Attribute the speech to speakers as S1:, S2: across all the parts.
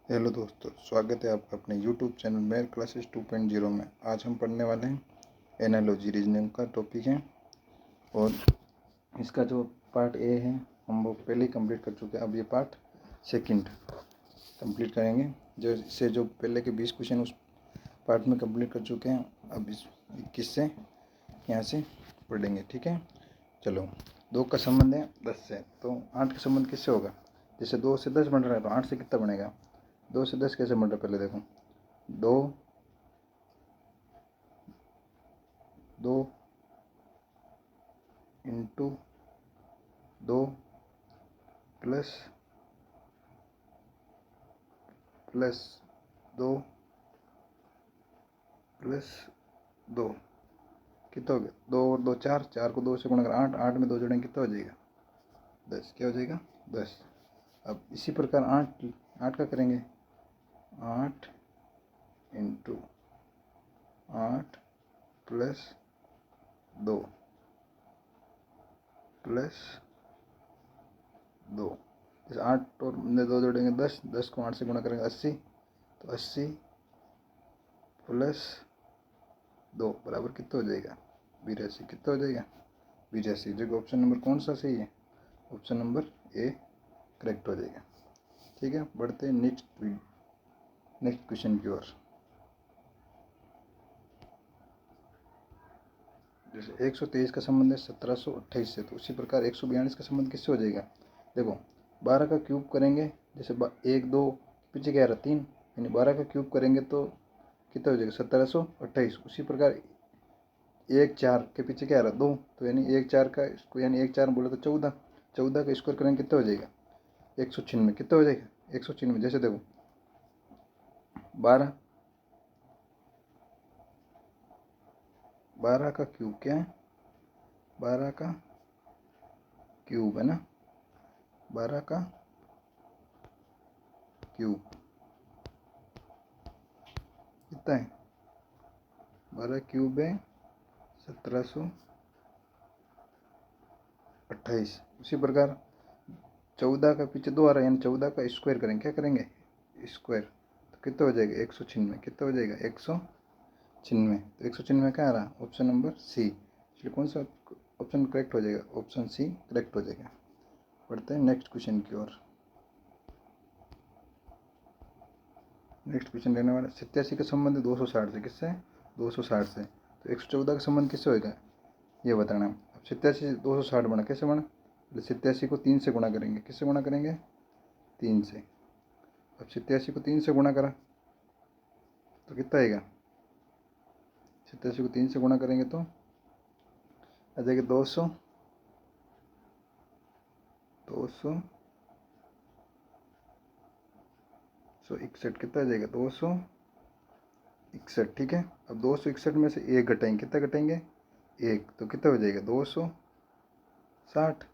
S1: Hello दोस्तों, स्वागत है आपका अपने यूट्यूब चैनल मेयर क्लासेस 2.0 में। आज हम पढ़ने वाले हैं एनालॉजी रीजनिंग का टॉपिक है और इसका जो पार्ट ए है हम वो पहले ही कंप्लीट कर चुके हैं। अब ये पार्ट सेकंड कंप्लीट करेंगे। जो पहले के 20 क्वेश्चन उस पार्ट में कंप्लीट कर चुके हैं। अब इस 21 से यहाँ से पढ़ेंगे, ठीक है। चलो, 2 का संबंध है 10 से, तो 8 का संबंध किससे होगा? जैसे 2 से 10 बन रहा है तो 8 से कितना बनेगा? 2 से 10 कैसे बन रहा है पहले देखो। 2 इंटू 2 प्लस 2 प्लस 2 कितना हो गया? 2 और 2 4, 4 को 2 से गुणा कर 8, 8 में 2 जोड़ेंगे कितना हो जाएगा? 10। क्या हो जाएगा? 10। अब इसी प्रकार 8 का करेंगे। 8 इंटू 8 प्लस 2 प्लस 2। जैसे 8 और 2 जोड़ेंगे 10, 10 को 8 से गुणा करेंगे 80, तो 80 प्लस 2 बराबर कितना हो जाएगा? 82। कितना हो जाएगा? 82। जगह ऑप्शन नंबर कौन सा सही है? ऑप्शन नंबर ए करेक्ट हो जाएगा। ठीक है, बढ़ते हैं नेक्स्ट क्वेश्चन की ओर। जैसे 123 का संबंध है 1728 से, तो उसी प्रकार 142 का संबंध किससे हो जाएगा? देखो, 12 का क्यूब करेंगे, जैसे 1 2 पीछे क्या रहा 3, यानी 12 का क्यूब करेंगे तो कितना हो जाएगा? 1728। उसी प्रकार 1 4 के पीछे क्या रहा 2, तो यानी 1 4 का इसको, यानी 1 4 बोले तो 14, 14 का स्क्वायर करेंगे कितना हो जाएगा? 196। कितना हो जाएगा? 196। जैसे देखो 12 का क्यूब क्या है? 12 का क्यूब है ना, 12 का क्यूब कितना है? 12 क्यूब है 1728। उसी प्रकार 14 का पीछे 2 आ रहा है, यानी 14 का स्क्वायर करेंगे। क्या करेंगे? स्क्वायर, तो कितना हो जाएगा? 196। कितना हो जाएगा? 196। तो 196 क्या आ रहा? Option number C. इसलिए कौन सा ऑप्शन करेक्ट हो जाएगा? ऑप्शन सी करेक्ट हो जाएगा। बढ़ते हैं नेक्स्ट क्वेश्चन की ओर। नेक्स्ट क्वेश्चन लेने वाला 87 का संबंध 260 से। किससे? 260 से। तो 114 का संबंध किससे होगा ये बताना है। अब 87 से 260 बना, कैसे बना? 87 को 3 से गुणा करेंगे। किससे गुणा करेंगे? 3 से। अब 87 को 3 से गुणा करा तो कितना आएगा? 87 को 3 से गुणा करेंगे तो आ जाएगा 200 61। कितना आ जाएगा? 261। ठीक है। अब 261 में से 1 घटाएंगे। कितना घटाएंगे? 1, तो कितना हो जाएगा? 260।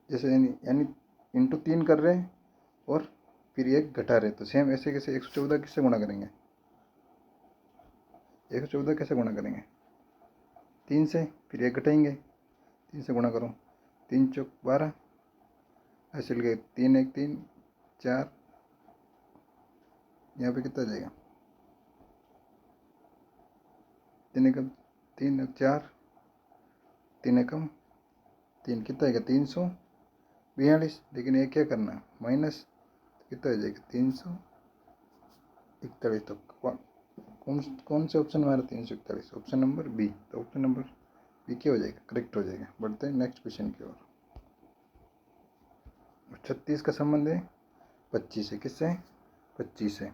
S1: जैसे यानी इंटू 3 कर रहे हैं और फिर 1 घटा रहे, तो सेम ऐसे कैसे 114 किससे गुणा करेंगे? 114 कैसे गुणा करेंगे? 3 से, फिर 1 घटाएंगे, 3 से गुणा करो, 3 चौक 12, ऐसे लगे 3 1 3 4, यहाँ पे कितना जाएगा? 3 एकम 3 4, 3 एकम 3, कितना आएगा? 342। लेकिन ये क्या करना है? माइनस, कितना हो जाएगा? 341। तो कौन से ऑप्शन में आ रहा है 341? Option number B. तो ऑप्शन नंबर बी क्या हो जाएगा? करेक्ट हो जाएगा। बढ़ते हैं नेक्स्ट क्वेश्चन की ओर। 36 का संबंध है 25 से। किससे? 25 से।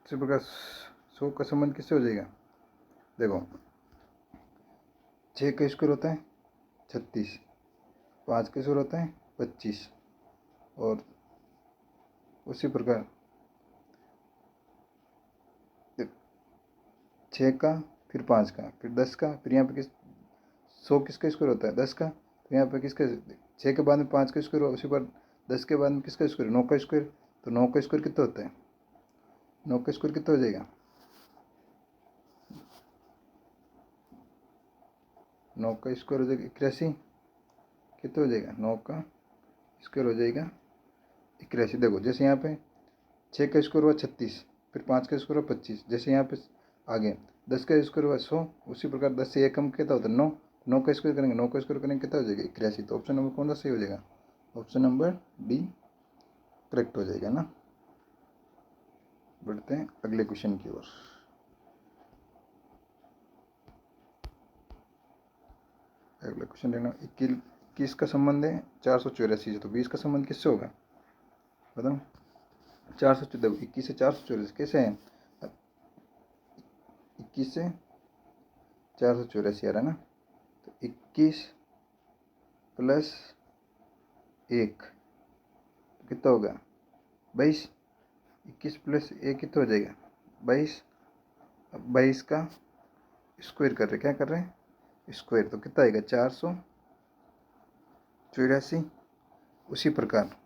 S1: इसी प्रकार 100 का संबंध किससे हो जाएगा? देखो, 6 का स्क्वायर होता है 36, 5 का स्क्वायर होता है 25, और उसी प्रकार 6 का, फिर 5 का, फिर 10 का, फिर यहाँ पे 100 किसका स्क्वायर होता है? 10 का, तो यहाँ पे किसका? 6 के बाद में 5 का स्क्वायर, उसी पर 10 के बाद में किसका स्क्वायर? 9 का स्क्वायर। तो 9 का स्क्वायर कितना होता है? 9 का स्क्वायर कितना हो जाएगा? 9 का स्क्वायर हो जाएगा 81। कितना हो जाएगा? 9 का स्क्वायर हो जाएगा 81। देखो, जैसे यहाँ पे 6 का स्क्वायर हुआ 36, फिर 5 का स्क्वायर हुआ 25। जैसे यहाँ पे आगे 10 का स्क्वायर हुआ 100, उसी प्रकार 10 से 1 कम कितना होता है 9। 9 का स्क्वायर करेंगे, 9 का स्क्वायर करेंगे कितना हो जाएगा 81। तो ऑप्शन नंबर कौन सा सही हो जाएगा? ऑप्शन नंबर डी करेक्ट हो जाएगा ना। बढ़ते हैं अगले क्वेश्चन की ओर। अगला क्वेश्चन लेना, 21 का संबंध है 484 से, तो 20 का संबंध किससे होगा बताओ? 414, 21 से 484 कैसे है? 21 से 484 आ रहा है ना, तो 21 प्लस 1 कितना होगा 22। 21 प्लस 1 कितना हो जाएगा 22। अब 22 का स्क्वायर कर रहे, क्या कर रहे हैं स्क्वायर, तो कितना आएगा 484। उसी प्रकार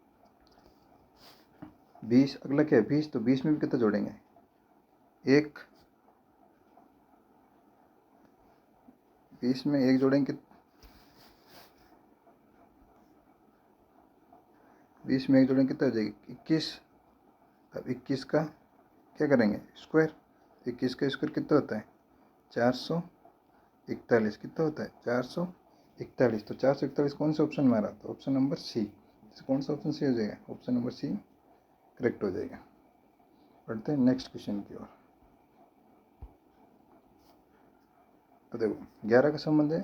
S1: 20, अगला क्या है 20, तो 20 में भी कितना जोड़ेंगे 1। 20 में 1 जोड़ेंगे, 20 में 1 जोड़ेंगे कितना हो जाएगी 21। अब 21 का क्या करेंगे स्क्वायर, 21 का स्क्वायर कितना होता है 441। कितना होता है 441। तो 441 कौन से ऑप्शन में आ रहा? तो ऑप्शन नंबर सी। कौन सा ऑप्शन सी हो जाएगा? ऑप्शन नंबर सी करेक्ट हो जाएगा। बढ़ते हैं नेक्स्ट क्वेश्चन की ओर। तो देखो 11 का संबंध है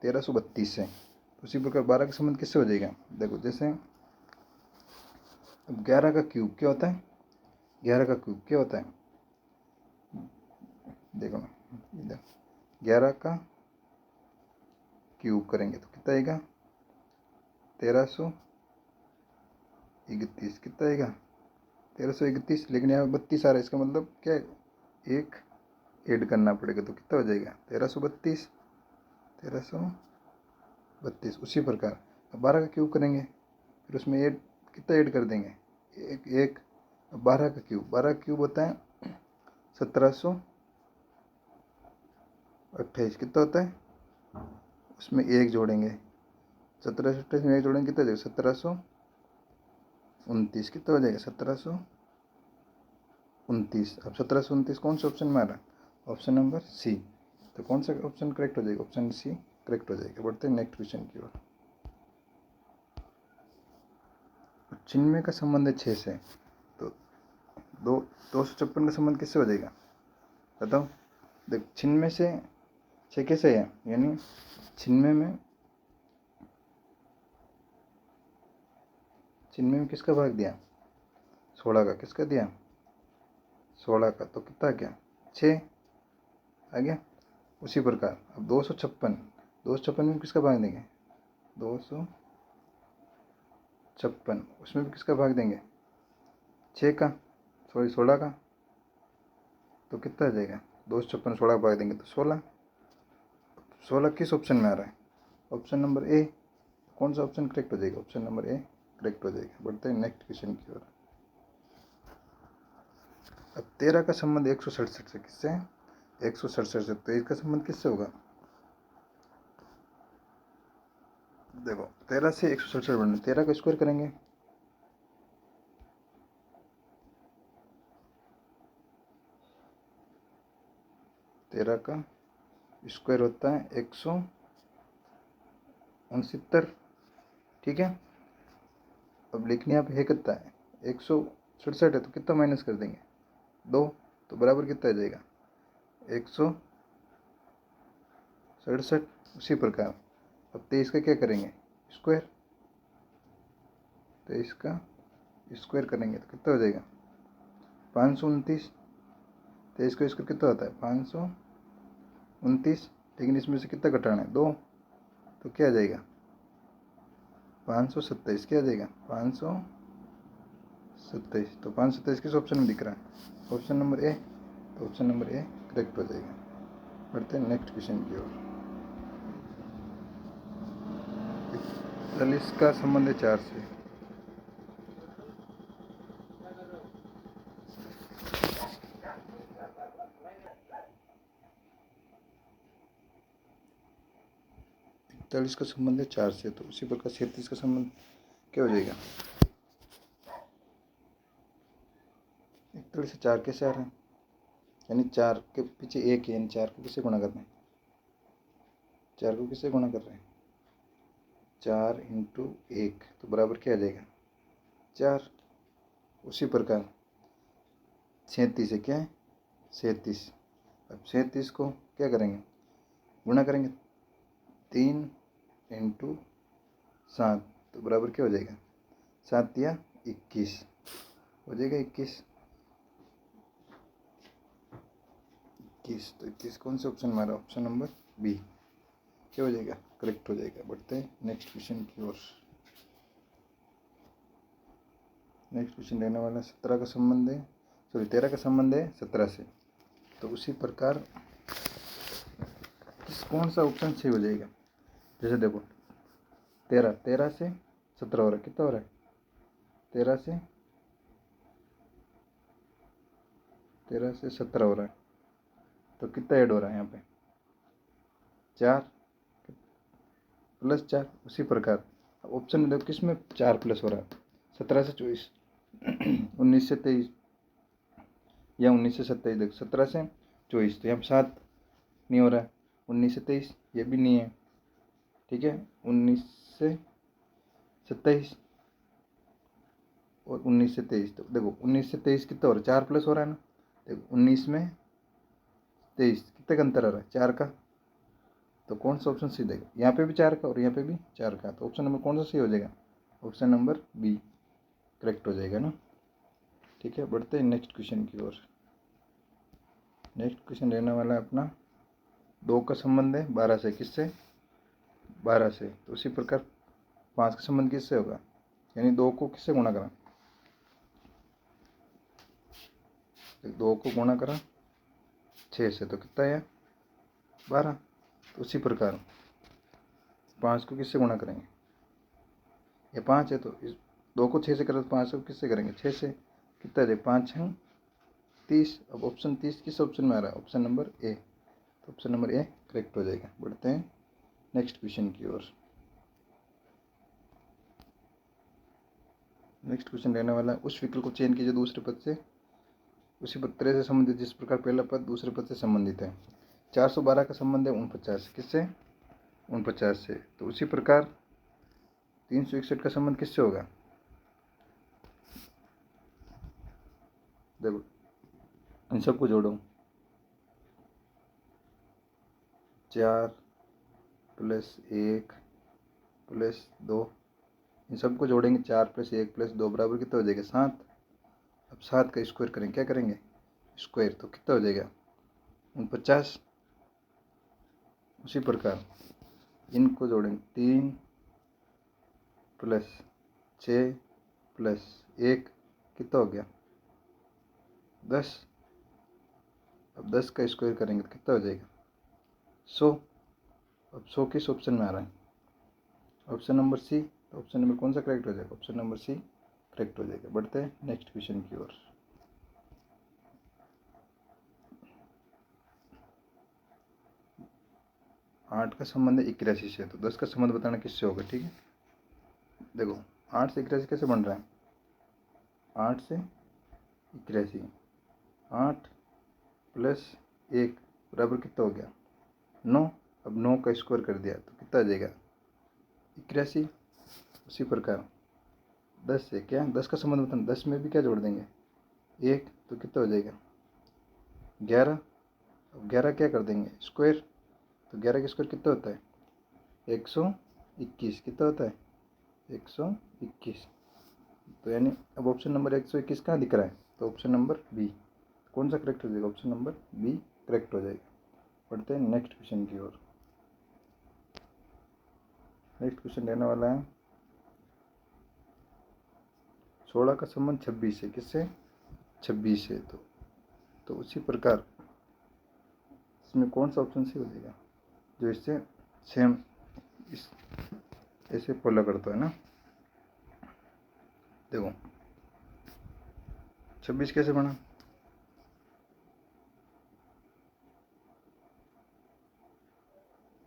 S1: 1332 से, उसी प्रकार 12 का संबंध किससे हो जाएगा? देखो जैसे अब 11 का क्यूब क्या होता है, 11 का क्यूब क्या होता है, देखो ना इधर 11 का क्यूब करेंगे तो कितना आएगा 1331। कितना आएगा 1331, लेकिन यहाँ 32 आ रहा है, इसका मतलब क्या है एक ऐड करना पड़ेगा, तो कितना हो जाएगा 1332। 1332। उसी प्रकार अब 12 का क्यूब करेंगे, फिर उसमें ऐड कितना ऐड कर देंगे एक एक। 12 का क्यूब, 12 का क्यूब होता है 1728। कितना होता है उसमें एक जोड़ेंगे, 1728 में एक जोड़ेंगे कितना जाएगा 1729। कितना हो जाएगा 1729। अब 1729 कौन सा ऑप्शन में आ रहा है? Option number C. तो कौन सा ऑप्शन करेक्ट हो जाएगा? ऑप्शन सी करेक्ट हो जाएगा। बढ़ते हैं नेक्स्ट क्वेश्चन की ओर। 96 का संबंध है 6 से, तो 256 का संबंध किससे हो जाएगा बताओ? देख 96 से 6 कैसे है, यानी 96 में किसका भाग दिया 16 का, किसका दिया 16 का, तो कितना आ गया 6 आ गया। उसी प्रकार अब 256 में किसका भाग देंगे 256, उसमें भी किसका भाग देंगे 6 का, सॉरी 16 का, तो कितना आ जाएगा 256 16 का भाग देंगे तो 16। 16 किस ऑप्शन में आ रहा है? Option number A. कौन सा ऑप्शन करेक्ट हो जाएगा? ऑप्शन नंबर ए करेक्ट हो जाएगा। बढ़ते हैं नेक्स्ट क्वेश्चन की ओर। अब 13 का संबंध 167 से किससे है? 167 से, तो इसका संबंध किससे होगा? देखो 13 से 167 बढ़ना, 13 का स्क्वायर करेंगे, तेरह का स्क्वायर होता है 169। ठीक है, अब लिखने यहाँ पे है कितना है 167 है, तो कितना माइनस कर देंगे 2, तो बराबर कितना आ जाएगा 167। उसी प्रकार अब 23 का क्या करेंगे स्क्वायर, 23 का स्क्वायर करेंगे तो कितना हो जाएगा 529। 23 का स्क्वायर कितना होता है 529, लेकिन इसमें से कितना घटाना है 2, तो क्या आ जाएगा 527। क्या आ जाएगा 527। तो 527 किस ऑप्शन में दिख रहा है? Option number A. तो ऑप्शन नंबर ए करेक्ट हो जाएगा। बढ़ते हैं नेक्स्ट क्वेश्चन की ओर। 41 का संबंध है 4 से, इकतालीस का संबंध है 4 से, तो उसी प्रकार 37 का संबंध क्या हो जाएगा 41 से 4 कैसे आ रहे हैं, यानी 4 के पीछे 1 है, यानी 4 को किससे गुणा कर रहे हैं, 4 को किससे गुणा कर रहे हैं, 4 इंटू 1, तो बराबर क्या आ जाएगा 4। उसी प्रकार 37 है क्या है 37। अब 37 को क्या करेंगे, गुणा करेंगे 3 इंटू 7, तो बराबर क्या हो जाएगा 7 या 21 हो जाएगा 21। तो 21 कौन से ऑप्शन में आ रहा है, ऑप्शन नंबर बी क्या हो जाएगा, करेक्ट हो जाएगा। बढ़ते हैं नेक्स्ट क्वेश्चन की ओर। नेक्स्ट क्वेश्चन रहने वाला 17 का संबंध है, सॉरी 13 का संबंध है 17 से। तो उसी प्रकार कौन सा ऑप्शन सही हो जाएगा, जैसे देखो 13 से 17 हो रहा है, कितना हो रहा है 13 से 17 हो रहा है, तो कितना ऐड हो रहा है यहाँ पे 4 प्लस 4। उसी प्रकार ऑप्शन में देखो किस में 4 प्लस हो रहा है, 17 से 24 19 से 23 या 19 से 27, देखो 17 से 24, तो यहाँ पर 7 नहीं हो रहा है, 19 से 23 ये भी नहीं है, ठीक है 19 से 27 और 19 से 23, तो देखो 19 से 23 कितना हो रहा है 4 प्लस हो रहा है ना, देखो 19 में 23 कितने का अंतर आ रहा है 4 का, तो कौन सा ऑप्शन सही देगा, यहाँ पे भी 4 का और यहाँ पे भी 4 का, तो ऑप्शन नंबर कौन सा सही हो जाएगा, ऑप्शन नंबर बी करेक्ट हो जाएगा ना। ठीक है, बढ़ते हैं नेक्स्ट क्वेश्चन की ओर। नेक्स्ट क्वेश्चन रहने वाला है अपना 2 का संबंध है 12 से, किससे 12 से, तो उसी प्रकार 5 का संबंध किससे होगा, यानी 2 को किससे गुणा करा, 2 को गुणा करा 6 से, तो कितना है 12। तो उसी प्रकार 5 को किससे गुणा करेंगे, ये 5 है, तो इस 2 को 6 से करें तो 5 को किससे करेंगे 6 से, कितना है 5 है 30। अब ऑप्शन 30 किस ऑप्शन में आ रहा है, ऑप्शन नंबर ए, तो ऑप्शन नंबर ए करेक्ट हो जाएगा। बढ़ते हैं नेक्स्ट क्वेश्चन की ओर। नेक्स्ट क्वेश्चन रहने वाला है उस विकल्प को चयन कीजिए दूसरे पद से उसी पत्र से संबंधित जिस प्रकार पहला पद दूसरे पद से संबंधित है। 412 का संबंध है 49 किससे 49 से, तो उसी प्रकार 361 का संबंध किससे होगा, देखो इन सबको जोड़ो 4 प्लस 1 प्लस 2, इन सबको जोड़ेंगे 4 प्लस 1 प्लस 2 बराबर कितना हो जाएगा 7। अब 7 का स्क्वायर करेंगे, क्या करेंगे स्क्वायर, तो कितना हो जाएगा 49। उसी प्रकार इनको जोड़ेंगे 3 प्लस 6 प्लस 1 कितना हो गया 10। अब 10 का स्क्वायर करेंगे तो कितना हो जाएगा 100। अब 100 किस ऑप्शन में आ रहा है, ऑप्शन नंबर सी, तो ऑप्शन नंबर कौन सा करेक्ट हो जाएगा, ऑप्शन नंबर सी करेक्ट हो जाएगा। बढ़ते हैं नेक्स्ट क्वेश्चन की ओर। 8 का संबंध है 81 से, तो 10 का संबंध बताना किससे होगा। ठीक है, देखो 8 से 81 कैसे बन रहा है, 8 से 81, 8 प्लस 1 बराबर कितना हो गया 9। अब 9 का स्क्वायर कर दिया तो कितना आ जाएगा 81। उसी प्रकार 10 से क्या 10 का संबंध बताना, 10 में भी क्या जोड़ देंगे 1, तो कितना हो जाएगा 11। अब 11 क्या कर देंगे स्क्वायर, तो 11 का स्क्वायर कितना होता है 121, कितना होता है 121। तो यानी अब ऑप्शन नंबर 121 कहाँ दिख रहा है, तो ऑप्शन नंबर बी कौन सा करेक्ट हो जाएगा, ऑप्शन नंबर बी करेक्ट हो जाएगा। बढ़ते हैं नेक्स्ट क्वेश्चन की ओर। नेक्स्ट क्वेश्चन रहने वाला है 16 का संबंध 26 है, किससे 26 है, तो उसी प्रकार इसमें कौन सा ऑप्शन सही हो जाएगा जो इससे सेम इस ऐसे फॉलो करता है ना। देखो 26 कैसे बना,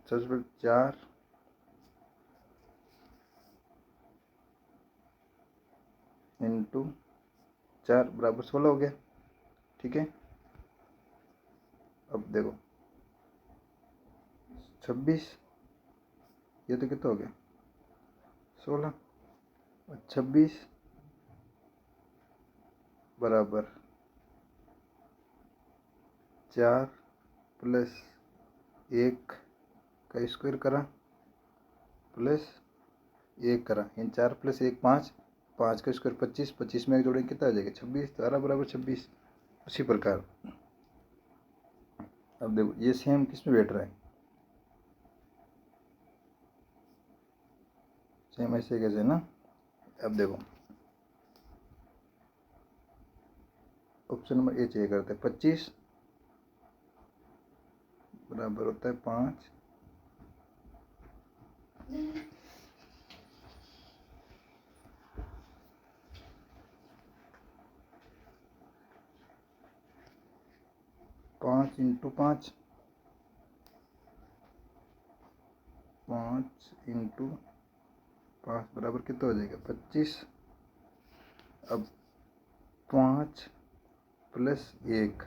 S1: सबसे पहले 4 इंटू 4 बराबर 16 हो गया, ठीक है। अब देखो 26, ये तो कितना हो गया 16, और 26 बराबर 4 प्लस 1 का स्क्वायर करा प्लस 1 करा, यानी 4 प्लस 1 5, 5 का स्क्वायर 25, 25 में एक जोड़ेंगे कितना आ जाएगा 26, 12 बराबर 26। उसी प्रकार अब देखो ये सेम किस में बैठ रहा है, सेम ऐसे कैसे ना। अब देखो ऑप्शन नंबर ए चाहिए करते हैं, 25 बराबर होता है 5, 5 इंटू 5, 5 इंटू 5 बराबर कितना हो जाएगा 25। अब 5 प्लस 1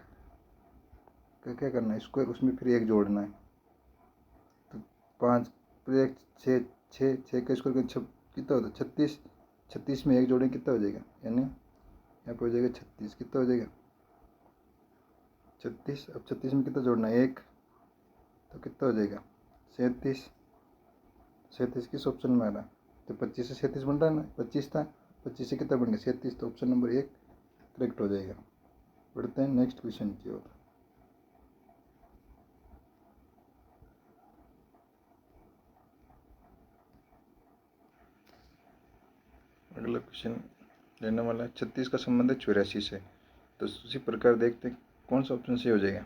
S1: का क्या करना है स्क्वायर, उसमें फिर 1 जोड़ना है, तो 5 प्लस 1 6, 6 का स्क्वायर कितना होता है 36, 36 में 1 जोड़ेंगे कितना हो जाएगा, यानी यहाँ पे हो जाएगा 36, कितना हो जाएगा 36। अब 36 में कितना जोड़ना है 1, तो कितना हो जाएगा 37, 37 किस ऑप्शन में आ रहा है, तो 25 से 37 बन रहा है ना, 25 था, 25 से कितना बन गया 37, तो ऑप्शन नंबर 1 करेक्ट हो जाएगा। बढ़ते हैं नेक्स्ट क्वेश्चन की ओर। अगला क्वेश्चन लेने वाला है 36 का संबंध है 84 से, तो उसी प्रकार देखते हैं कौन सा ऑप्शन सही हो जाएगा।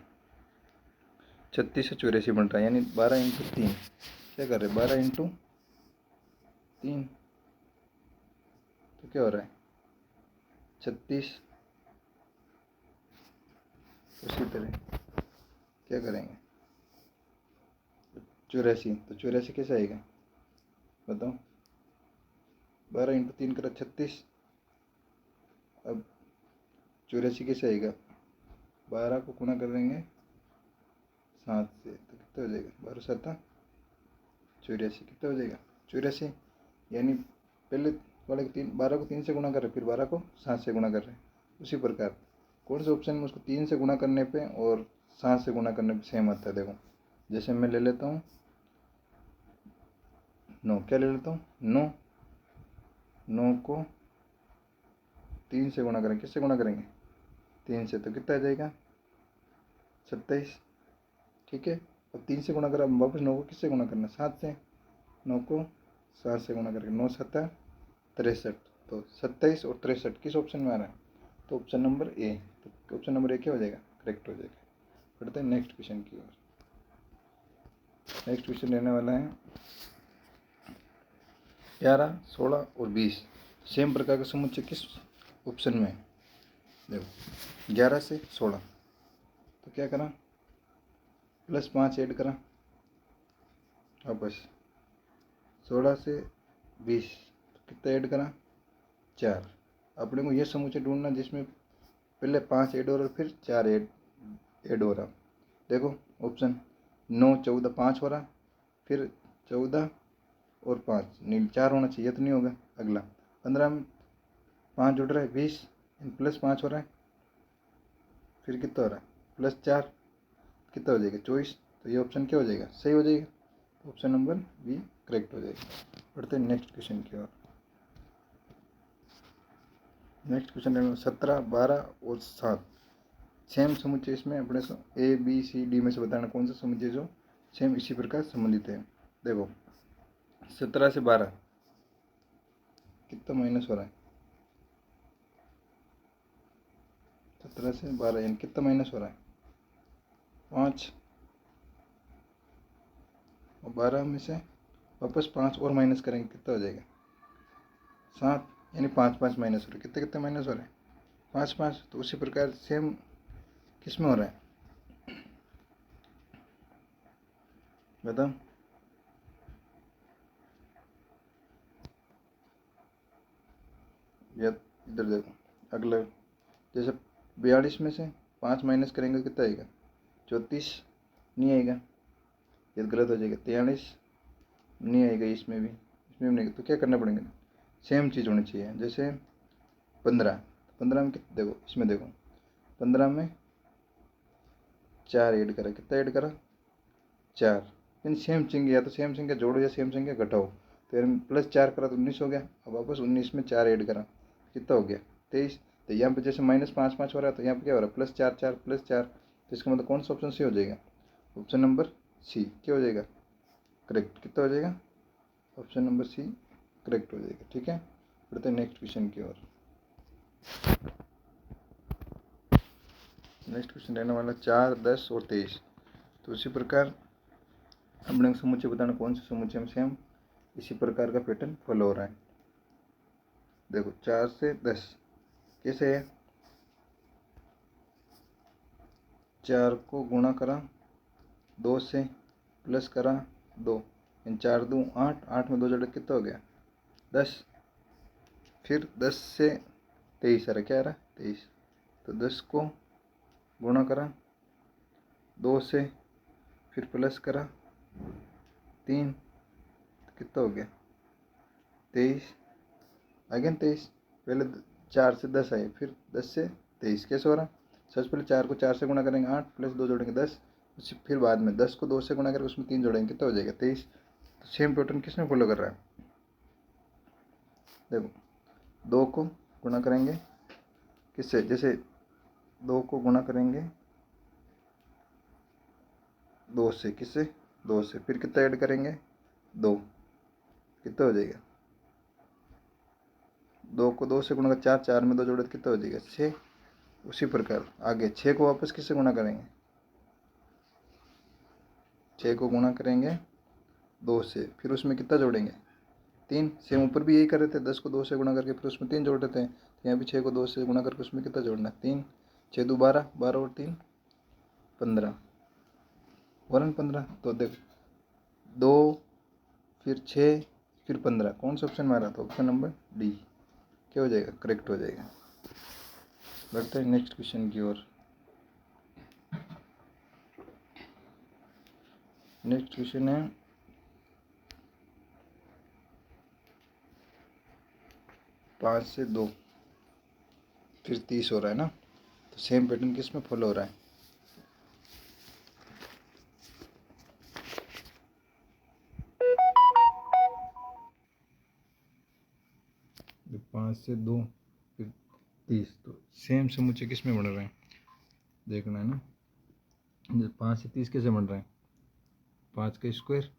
S1: 36 से 84 बन रहा है, यानी 12 इंटू 3 क्या कर रहे हैं 12 इंटू 3, तो क्या हो रहा है 36। उसी तरह क्या करेंगे 84, तो 84 कैसे आएगा बताओ, 12 इंटू 3 करा 36। अब 84 कैसे आएगा, 12 को गुणा कर देंगे 7 से, तो कितना हो जाएगा 12 7 84, कितना हो जाएगा 84, यानी पहले वाले को 12 को 3 से गुणा कर रहे, फिर 12 को 7 से गुणा कर रहे हैं। उसी प्रकार कौन से ऑप्शन में उसको 3 से गुणा करने पे और 7 से गुणा करने पे सेम आता है। देखो जैसे मैं ले लेता हूँ 9, क्या ले लेता हूँ 9, 9 को 3 से गुणा करेंगे, किससे गुणा करेंगे 3 से, तो कितना आ जाएगा 27, ठीक है। अब 3 से गुणा करा, वापस 9 को किससे गुणा करना 7 से, 9 को 7 से गुणा करेंगे, 9 7 63, तो 27 और 63 किस ऑप्शन में आ रहा है, तो ऑप्शन नंबर ए, तो ऑप्शन नंबर ए क्या हो जाएगा करेक्ट हो जाएगा। बढ़ते हैं नेक्स्ट क्वेश्चन की ओर। नेक्स्ट क्वेश्चन रहने वाला है 11 16 और 20 सेम प्रकार का समुच्चय किस ऑप्शन में है। देखो 11 से 16 तो क्या करा प्लस 5 ऐड करा, वापस 16 से 20 तो कितना ऐड करा 4। अपने को ये समुच्चय ढूंढना जिसमें पहले 5 ऐड हो रहा फिर 4 ऐड हो रहा। देखो ऑप्शन 9 14 5 हो रहा, फिर 14 और 5 नहीं 4 होना चाहिए तो नहीं होगा। अगला 15 में 5 जुड़ रहा है 20 प्लस 5 हो रहा है, फिर कितना हो रहा है प्लस 4, कितना हो जाएगा 24, तो ये ऑप्शन क्या हो जाएगा सही हो जाएगा, तो ऑप्शन नंबर बी करेक्ट हो जाएगा। बढ़ते हैं नेक्स्ट क्वेश्चन की ओर। नेक्स्ट क्वेश्चन है 17 12 और 7 सेम समुच्चय, इसमें अपने ए बी सी डी में से बताना कौन सा समुच्चय जो सेम इसी प्रकार संबंधित है। देखो 17 से 12 कितना माइनस हो रहा है, 17 से 12 यानी कितना माइनस हो रहा है 5, और 12 में से वापस 5 और माइनस करेंगे कितना हो जाएगा 7, यानी 5 5 माइनस हो रहा है, कितने कितने माइनस हो रहे हैं 5 5। तो उसी प्रकार सेम किस में हो रहा है बताओ, या इधर देखो। अगला जैसे 42 में से 5 माइनस करेंगे तो कितना आएगा? 34 नहीं आएगा, ये गलत हो जाएगा। 43 नहीं आएगा, इसमें भी नहीं। तो क्या करना पड़ेगा? सेम चीज़ होनी चाहिए। जैसे 15 में कितना, देखो इसमें देखो 15 में 4 ऐड करा, कितना ऐड करा? 4। यानी सेम संख्या, या तो सेम संख्या जोड़ो या सेम संख्या घटाओ। तो यार +4 करा तो 19 हो गया। अब वापस 19 में 4 ऐड करा, कितना हो गया? 23। तो यहाँ पे जैसे -5 हो रहा है, तो यहाँ पे क्या हो रहा है? +4 4 +4। तो इसका मतलब कौन सा ऑप्शन सी हो जाएगा? ऑप्शन नंबर सी क्या हो जाएगा? करेक्ट। कितना हो जाएगा? ऑप्शन नंबर सी करेक्ट हो जाएगा। ठीक है, बढ़ते हैं नेक्स्ट क्वेश्चन की ओर। नेक्स्ट क्वेश्चन रहने वाला 4, 10 और 23। तो इसी प्रकार अपने समुच्चय बताना, कौन से समुच्चय में सेम इसी प्रकार का पैटर्न फॉलो हो रहा है। देखो 4 से 10 कैसे है? 4 को गुणा करा 2 से, प्लस करा 2, इन 4 दूँ 8, 8 में 2 जोड़े कितना हो गया? 10। फिर 10 से 23 आ रहा, क्या आ रहा? 23। तो 10 को गुणा करा 2 से, फिर प्लस करा 3, कितना हो गया? 23। अगेन 23। पहले 4 से 10 आए, फिर 10 से 23 कैसे हो रहा? सबसे पहले 4 को 4 से गुणा करेंगे 8, प्लस 2 जोड़ेंगे 10, फिर बाद में 10 को 2 से गुणा करके उसमें 3 जोड़ेंगे, कितना हो जाएगा? 23। तो सेम पैटर्न किसने फॉलो कर रहा है? देखो 2 को गुणा करेंगे किससे? जैसे 2 को गुणा करेंगे 2 से, किससे? 2 से। फिर कितना ऐड करेंगे? 2, कितना हो जाएगा? 2 को 2 से गुणा कर 4, 4 में 2 जोड़े कितना हो जाएगा? 6। उसी प्रकार आगे 6 को वापस किससे गुणा करेंगे? 6 को गुणा करेंगे 2 से, फिर उसमें कितना जोड़ेंगे? 3। सेम ऊपर भी यही कर रहे थे, 10 को 2 से गुणा करके फिर उसमें 3 जोड़ रहे थे। तो यहाँ भी 6 को 2 से गुणा करके उसमें कितना जोड़ना है? 3। 6 दो 12, 12 और 3 15, 15। तो देख 2, फिर 6, फिर 15, कौन सा ऑप्शन मारा? तो ऑप्शन नंबर डी क्या हो जाएगा? करेक्ट हो जाएगा। बढ़ते हैं नेक्स्ट क्वेश्चन की ओर। नेक्स्ट क्वेश्चन है 5 से 2, फिर 30 हो रहा है ना। तो सेम पैटर्न किस में फॉलो हो रहा है? 5 से 2 फिर 30, तो सेम समुच्चय किस में बन रहे हैं देखना है ना। 5 से 30 कैसे बन रहे हैं? 5 का स्क्वायर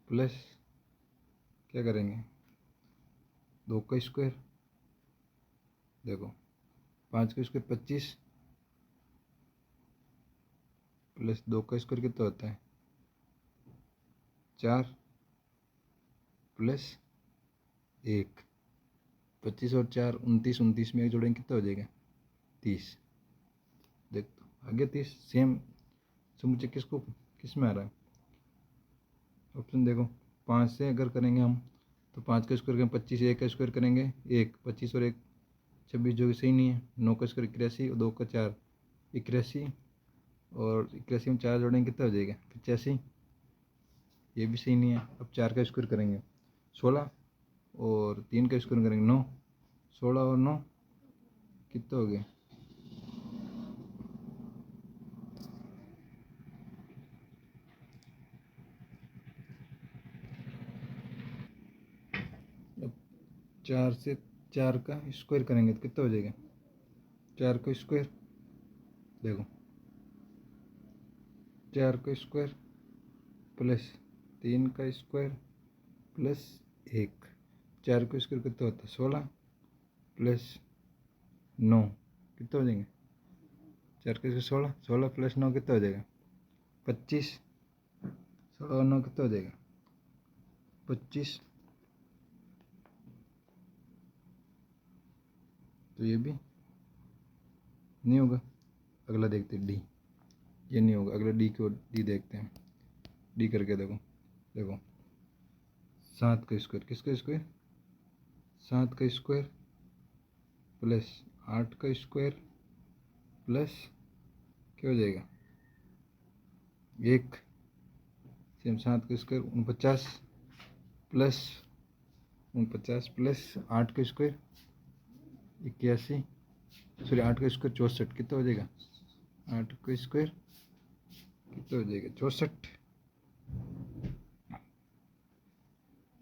S1: प्लस क्या करेंगे? 2 का स्क्वायर। देखो 5 का स्क्वायर 25, प्लस 2 का स्क्वायर कितना होता है? 4, प्लस 1। 25 और 4 29, 29 में एक जोड़ेंगे कितना हो जाएगा? 30। देख तो आगे 30 सेम समुच्चय किसको किस में आ रहा है? ऑप्शन देखो 5 से अगर करेंगे हम तो 5 का स्क्वायर करेंगे 25, 1 का स्क्वायर करेंगे 1, 25 और 1 26, जो कि सही नहीं है। 9 का स्क्वायर 81 और 2 का 4 81, और 81 में 4 जोड़ेंगे कितना हो जाएगा? 85, ये भी सही नहीं है। अब 4 का स्क्वायर करेंगे 16, और 3 का स्क्वायर करेंगे 9, 16 और 9 कितना हो गया? अब 4 से 4 का स्क्वायर करेंगे तो कितना हो जाएगा? 4 का स्क्वायर देखो 4 का स्क्वायर प्लस 3 का स्क्वायर प्लस 1, 4 का स्क्वायर कितना होता है? 16 प्लस 9 कितना हो जाएंगे? 4 का स्क्वायर 16, 16 प्लस 9 कितना हो जाएगा? 25, 16 और 9 कितना हो जाएगा? 25। तो ये भी नहीं होगा। अगला देखते हैं डी, ये नहीं होगा। अगला डी को डी देखते हैं। डी करके देखो, देखो 7 का स्क्वायर किसका स्क्वायर? 7 का स्क्वायर प्लस 8 का स्क्वायर प्लस क्या हो जाएगा 1 सेम 7 का स्क्वायर 49 प्लस 49 प्लस 8 का स्क्वायर 81 सॉरी 8 का स्क्वायर 64 कितना हो जाएगा 8 का स्क्वायर कितना हो जाएगा 64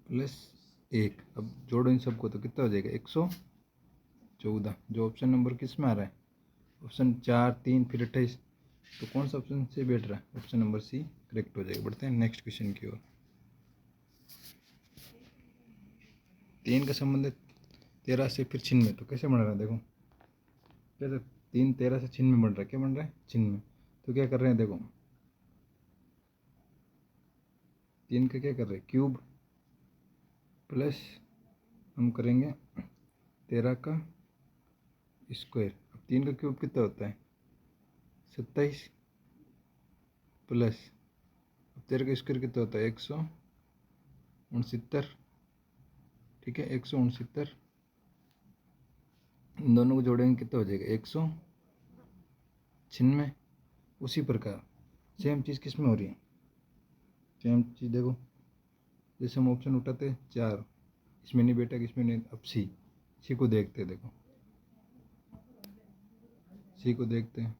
S1: प्लस 1। अब जोड़ो इन सबको तो कितना हो जाएगा 114। जो ऑप्शन नंबर किस में आ रहा है ऑप्शन 4 3 फिर 28, तो कौन सा ऑप्शन से बैठ रहा है ऑप्शन नंबर सी करेक्ट हो जाएगा। बढ़ते हैं नेक्स्ट क्वेश्चन की ओर। 3 का संबंध है 13 से फिर छिन्न में, तो कैसे बन रहा है देखो कैसे 3 13 से छिन्न में बन रहा है, क्या बन रहा है छिन्न में। तो क्या कर रहे हैं देखो 3 का क्या कर रहे हैं क्यूब प्लस हम करेंगे 13 का स्क्वायर। अब 3 का क्यूब कितना होता है 27 प्लस अब 13 का स्क्वायर कितना होता है 169। ठीक है 169, इन दोनों को जोड़ेंगे कितना हो जाएगा 196। उसी प्रकार सेम चीज़ किस में हो रही है सेम चीज़ देखो जैसे हम ऑप्शन उठाते हैं 4 इसमें नहीं बैठा इसमें नहीं। अब सी को देखते हैं देखो सी को देखते हैं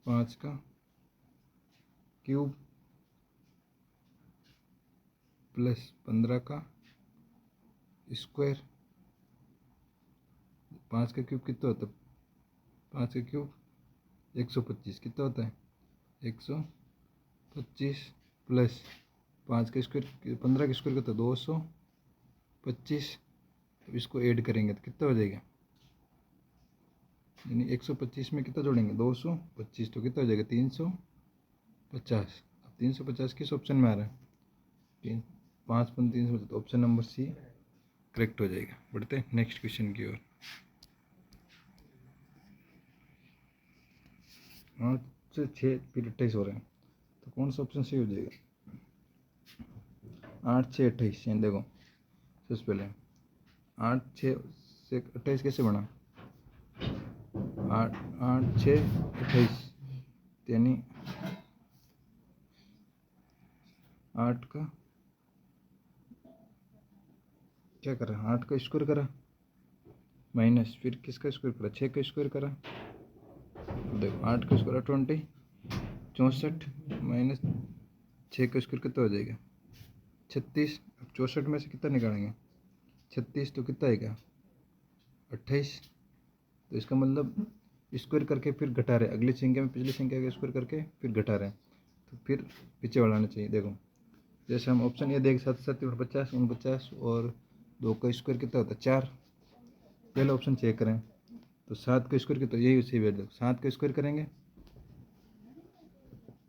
S1: 5 का क्यूब प्लस 15 का स्क्वायर। 5 का क्यूब कितना होता है 5 का क्यूब 125 कितना होता है 125 प्लस 5 का स्क्वायर 15 का स्क्वायर कितना 225। अब इसको ऐड करेंगे तो कितना हो जाएगा यानी 125 में कितना जोड़ेंगे 225 तो कितना हो जाएगा 350। अब 350 किस ऑप्शन में आ रहा है 5 5 300, तो ऑप्शन नंबर सी करेक्ट हो जाएगा। बढ़ते हैं नेक्स्ट क्वेश्चन की ओर। 8 से 6 फिर 28 हो रहे हैं, तो कौन सा ऑप्शन सही हो जाएगा 8 6 28। यानी देखो सबसे पहले 8 6 से 28 कैसे बना 8 8 6 28 यानी 8 का क्या करा 8 का स्क्वायर करा माइनस फिर किसका स्क्वायर करा 6 का स्क्वायर करा। देखो 8 का स्क्वायर 20 64 माइनस 6 का स्क्वायर कितना हो जाएगा 36। अब 64 में से कितना निकालेंगे 36 तो कितना आएगा 28। तो इसका मतलब स्क्वायर करके फिर घटा रहे अगली संख्या में पिछली संख्या का स्क्वायर करके फिर घटा रहे हैं, तो फिर पीछे बढ़ाना चाहिए। देखो जैसे हम ऑप्शन ये देख 7 7 49 49 और 2 का स्क्वायर कितना होता है 4। पहले ऑप्शन चेक करें तो 7 का स्क्वायर कितना यही उसी वैल्यू 7 का स्क्वायर करेंगे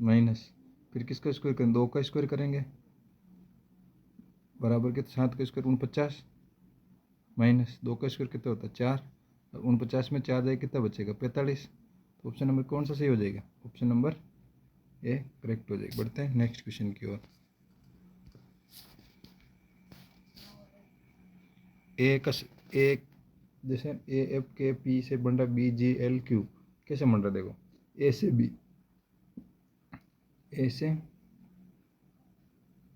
S1: माइनस फिर किसका स्क्वायर करेंगे 2 का स्क्वायर करेंगे बराबर के 7 का स्क्वायर 49 माइनस 2 का स्क्वायर कितना होता है 4 और 49 में 4 जाए कितना बचेगा 45। तो ऑप्शन नंबर कौन सा सही हो जाएगा ऑप्शन नंबर ए करेक्ट हो जाएगा। बढ़ते हैं नेक्स्ट क्वेश्चन की ओर। एक जैसे ए एफ के पी से बन रहा बी जी एल क्यू कैसे बन रहा देखो ए से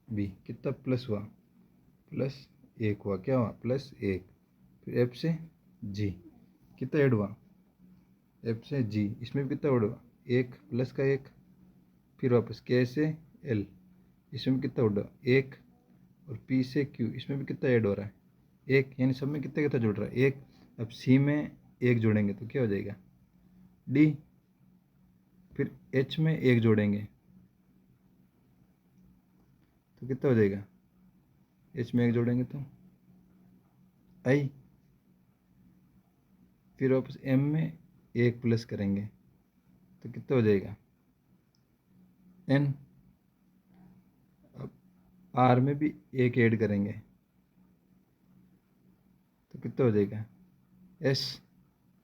S1: बी कितना प्लस हुआ प्लस 1 हुआ क्या हुआ +1। फिर एफ से जी कितना ऐड हुआ एफ से जी इसमें भी कितना ऐड हुआ 1 प्लस का 1। फिर वापस के से एल इसमें भी कितना ऐड हुआ 1 और पी से क्यू इसमें भी कितना ऐड हो रहा है 1, यानी सब में कितना कितना जुड़ रहा है 1। अब सी में 1 जोड़ेंगे तो क्या हो जाएगा डी। फिर एच में 1 जोड़ेंगे तो कितना हो जाएगा एच में 1 जोड़ेंगे तो आई। फिर वापस एम में 1 प्लस करेंगे तो कितना हो जाएगा एन। अब आर में भी 1 ऐड करेंगे तो कितना हो जाएगा एस।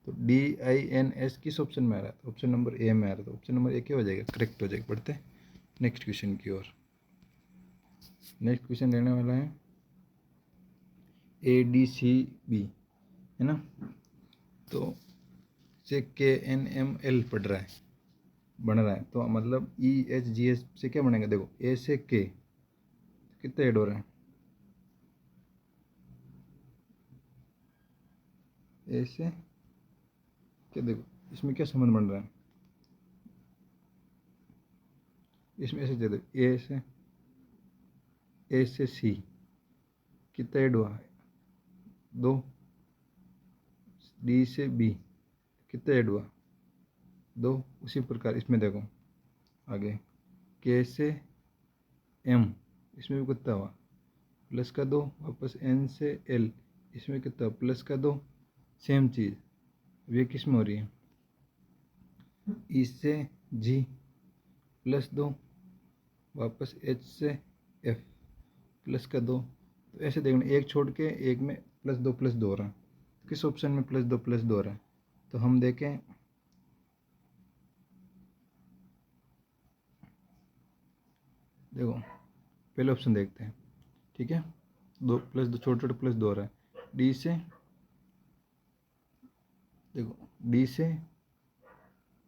S1: तो DINS किस ऑप्शन में आ रहा है ऑप्शन नंबर ए में आ रहा है, तो ऑप्शन नंबर ए क्या हो जाएगा करेक्ट हो जाएगा। बढ़ते हैं नेक्स्ट क्वेश्चन की ओर। नेक्स्ट क्वेश्चन रहने वाला है ADCB है ना। तो से KNML पढ़ रहा है, बन रहा है, तो मतलब EHGS से क्या बनेगा, देखो ए से के कितना ऐड हो रहा है, ए से क्या, देखो इसमें क्या संबंध बन रहा है, इसमें ऐसे दे दो ए से सी कितना ऐड हुआ है, 2, डी से बी कितना ऐड हुआ, 2। उसी प्रकार इसमें देखो आगे के से एम, इसमें भी कितना हुआ, प्लस का 2, वापस एन से एल, इसमें कितना प्लस का 2, सेम चीज़। अब ये किस में हो रही है, ई से जी प्लस 2, वापस एच से एफ प्लस का 2। तो ऐसे देखना, एक छोड़ के एक में प्लस 2 हो रहा है, किस ऑप्शन में प्लस 2 हो रहा है, तो हम देखें देखो पहले ऑप्शन देखते हैं, ठीक है, 2 छोटे छोटे +2 हो रहा है, डी से देखो डी से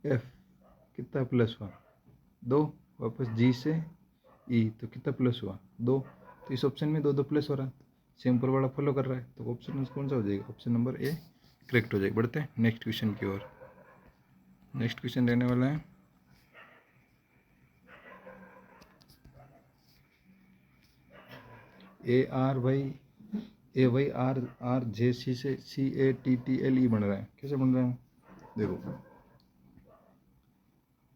S1: एफ कितना प्लस हुआ, 2, वापस जी से ई तो कितना प्लस हुआ, 2। तो इस ऑप्शन में 2 प्लस हो रहा है, सिंपल वाला फॉलो कर रहा है, तो ऑप्शन कौन सा हो जाएगा, ऑप्शन नंबर ए करेक्ट हो जाएगा। बढ़ते हैं नेक्स्ट क्वेश्चन की ओर। नेक्स्ट क्वेश्चन रहने वाला है ए वाई आर जे सी से CATTLE बन रहा है, कैसे बन रहा है, देखो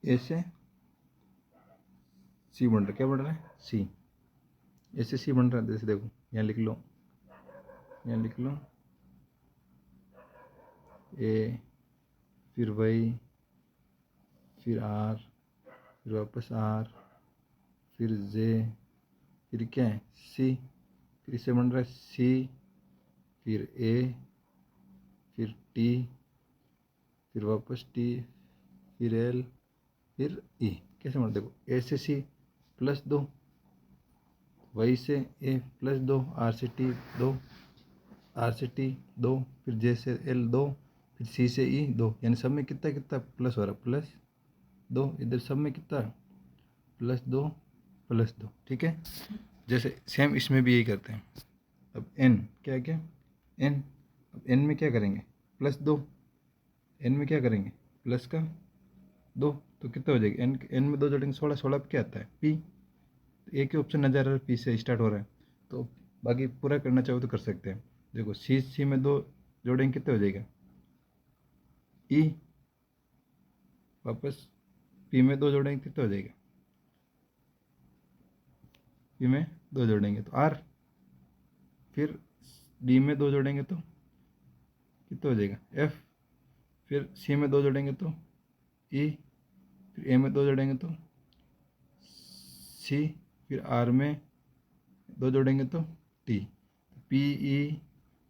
S1: ए से सी बन रहा है, क्या बन रहा है, सी, ए से सी बन रहा है, जैसे देखो यहाँ लिख लो, ए फिर वाई फिर आर फिर वापस आर फिर जे फिर क्या है सी, फिर इससे बन रहा है सी फिर ए फिर टी फिर वापस टी फिर एल फिर ई, कैसे बन, देखो ए से सी +2, वाई से ए +2, आर से टी 2, आर से टी 2, फिर जे से एल 2, फिर सी से ई 2, यानी सब में कितना कितना प्लस हो रहा है, +2, इधर सब में कितना +2, ठीक है। जैसे सेम इसमें भी यही करते हैं। अब n क्या n, अब n में क्या करेंगे +2, n में क्या करेंगे प्लस का 2, तो कितना हो जाएगा, n में 2 जोड़ेंगे 16, 16 क्या आता है p, तो एक ही ऑप्शन नजर आ रहा है, p से स्टार्ट हो रहा है, तो बाकी पूरा करना चाहो तो कर सकते हैं। देखो सी में 2 जोड़ेंगे कितना हो जाएगा e, वापस p में 2 जोड़ेंगे कितना हो जाएगा, p में 2 जोड़ेंगे तो r, फिर d में 2 जोड़ेंगे तो कितना हो जाएगा f, फिर c में 2 जोड़ेंगे तो e, फिर a में 2 जोड़ेंगे तो c, फिर r में 2 जोड़ेंगे तो t,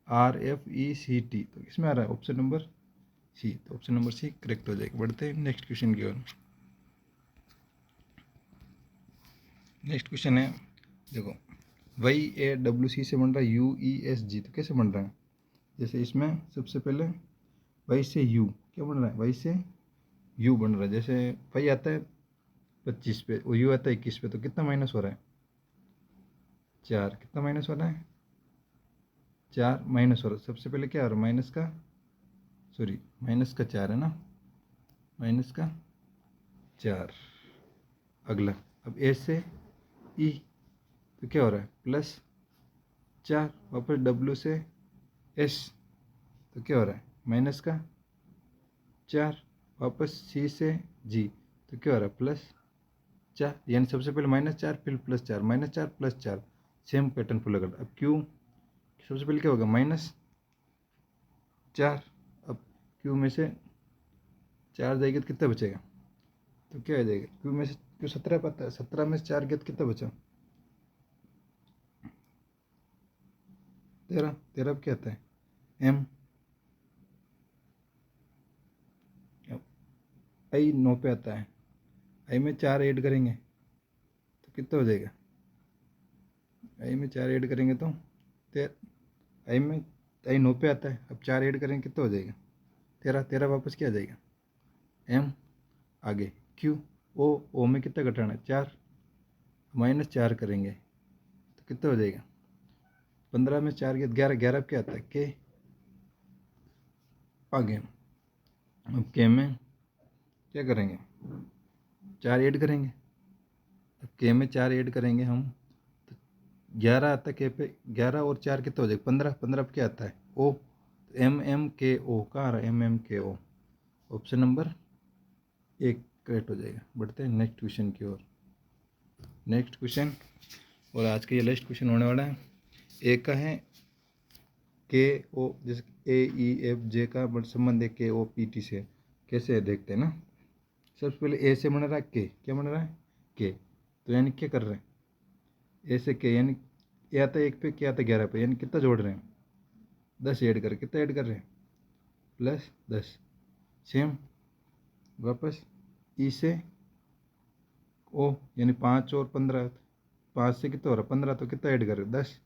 S1: PERFECT, तो इसमें आ रहा है ऑप्शन नंबर सी, तो ऑप्शन नंबर सी करेक्ट हो जाएगा। बढ़ते हैं नेक्स्ट क्वेश्चन की ओर। नेक्स्ट क्वेश्चन है, देखो YAWC से बन रहा है UESG, तो कैसे बन रहा है, जैसे इसमें सबसे पहले वाई से यू क्या बन रहा है, वाई से यू बन रहा है, जैसे वाई आता है 25 पे और यू आता है 21 पे, तो कितना माइनस हो रहा है 4, कितना माइनस हो रहा है 4 माइनस हो रहा है, सबसे पहले क्या हो रहा है माइनस का 4 है ना, माइनस का 4। अगला अब ए से ई, तो क्या हो रहा है +4, वापस डब्ल्यू से एस, तो क्या हो रहा है -4, वापस सी से जी, तो क्या हो रहा है +4, यानी सबसे पहले -4 फिर +4, -4 +4, सेम पैटर्न फॉलो करता। अब क्यू सबसे पहले क्या होगा -4, अब क्यू में से 4 जाएगा तो कितना बचेगा, तो क्या हो जाएगा क्यू में से, क्यू 17 पता है, 17 में से 4 गया तो कितना बचा 13, 13 अब क्या आता है एम, आई 9 पे आता है, आई में 4 ऐड करेंगे तो कितना हो जाएगा, आई में 4 ऐड करेंगे तो आई 9 पे आता है, अब 4 ऐड करेंगे कितना हो जाएगा 13 13 वापस क्या आ जाएगा m, आगे q, o में कितना घटाना है 4, -4 करेंगे तो कितना हो जाएगा 15 में 4 गया 11, 11 क्या आता है k, आगे अब k में क्या करेंगे 4 ऐड करेंगे, अब k में 4 ऐड करेंगे हम तो 11 आता है k पे, 11 और 4 कितना हो जाएगा 15, 15 पे क्या आता है o, MMKO कहाँ आ रहा है MMKO, ऑप्शन नंबर 1 करेक्ट हो जाएगा। बढ़ते हैं नेक्स्ट क्वेश्चन की ओर। नेक्स्ट क्वेश्चन और आज का ये लास्ट क्वेश्चन होने वाला है। ए का है KO, जैसे AEFJ का संबंध है KOPT से, कैसे है देखते हैं ना। सबसे पहले ए से बन रहा है के, क्या बन रहा है के, तो यानी क्या कर रहे हैं ए से के, यानी ए आता है 1 पे, क्या आता है 11 पे, यानी कितना जोड़ रहे हैं 10 ऐड कर, कितना ऐड कर रहे हैं +10, सेम वापस ई से ओ, यानी 5 और 15, 5 से कितना हो रहा है 15, तो कितना ऐड कर रहे हैं 10,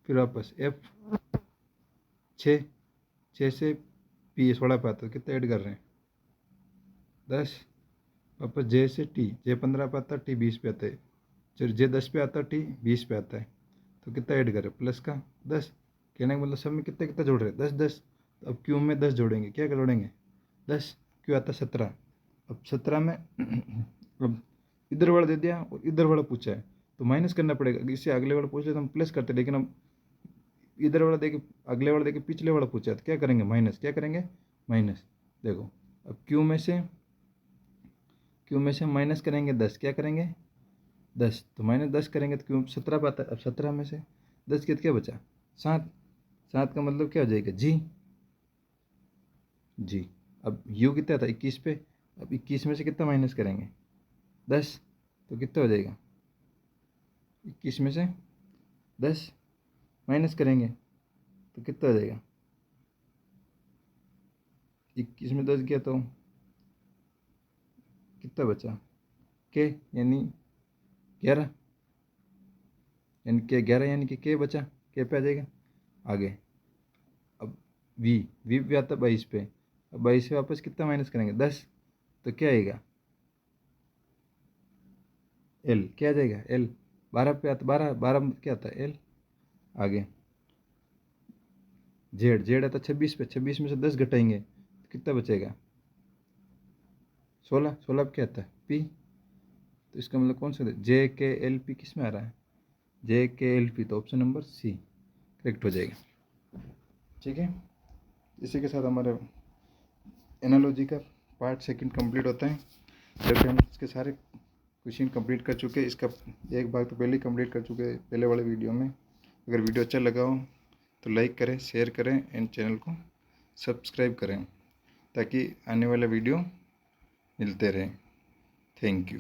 S1: फिर वापस एफ 6, 6 से पी 16 पे आता है, कितना ऐड कर रहे हैं 10, वापस जे से टी, जे 15 पे आता है, टी 20 पे आता है, चलो जे 10 पे आता है, टी 20 पे आता है, तो कितना ऐड करें प्लस का 10, कहने का मतलब सब में कितना कितना जोड़ रहे हैं 10 10, तो अब क्यू में 10 जोड़ेंगे, क्या जोड़ेंगे 10, क्यू आता है 17, अब 17 में अब इधर वाला दे दिया और इधर वाला पूछा है तो माइनस करना पड़ेगा, इससे अगले वाला पूछ ले तो हम प्लस करते, लेकिन हम इधर वाला देखे अगले वाला देखे पिछले वाला पूछा है तो क्या करेंगे माइनस, क्या करेंगे माइनस। देखो अब क्यू में से माइनस करेंगे 10, क्या करेंगे 10, तो -10 करेंगे तो क्यों 17 पे आता है, अब 17 में से 10 के क्या बचा 7, 7 का मतलब क्या हो जाएगा जी। अब यू कितना था 21 पे, अब 21 में से कितना माइनस करेंगे 10, तो कितना हो जाएगा 21 में से 10 माइनस करेंगे तो कितना हो जाएगा 21 में 10 गया तो कितना बचा के, यानी 11, यानी के 11, यानी कि के बचा, के पे आ जाएगा आगे। अब वी पे आता 22 पे, अब 22 से वापस कितना माइनस करेंगे 10, तो क्या आएगा एल, क्या आ जाएगा एल, 12 पे आता 12, 12 क्या आता है एल, आगे जेड आता 26 पे, 26 में से 10 घटाएंगे तो कितना बचेगा 16, 16 पे क्या आता है पी, तो इसका मतलब कौन सा JKLP किस में आ रहा है JKLP, तो ऑप्शन नंबर सी करेक्ट हो जाएगा। ठीक है, इसी के साथ हमारे एनालॉजी का पार्ट 2 कंप्लीट होता है। जबकि हम इसके सारे क्वेश्चन कंप्लीट कर चुके हैं, इसका एक भाग तो पहले ही कंप्लीट कर चुके हैं पहले वाले वीडियो में। अगर वीडियो अच्छा लगा हो तो लाइक करें, शेयर करें एंड चैनल को सब्सक्राइब करें ताकि आने वाला वीडियो मिलते रहें। Thank you.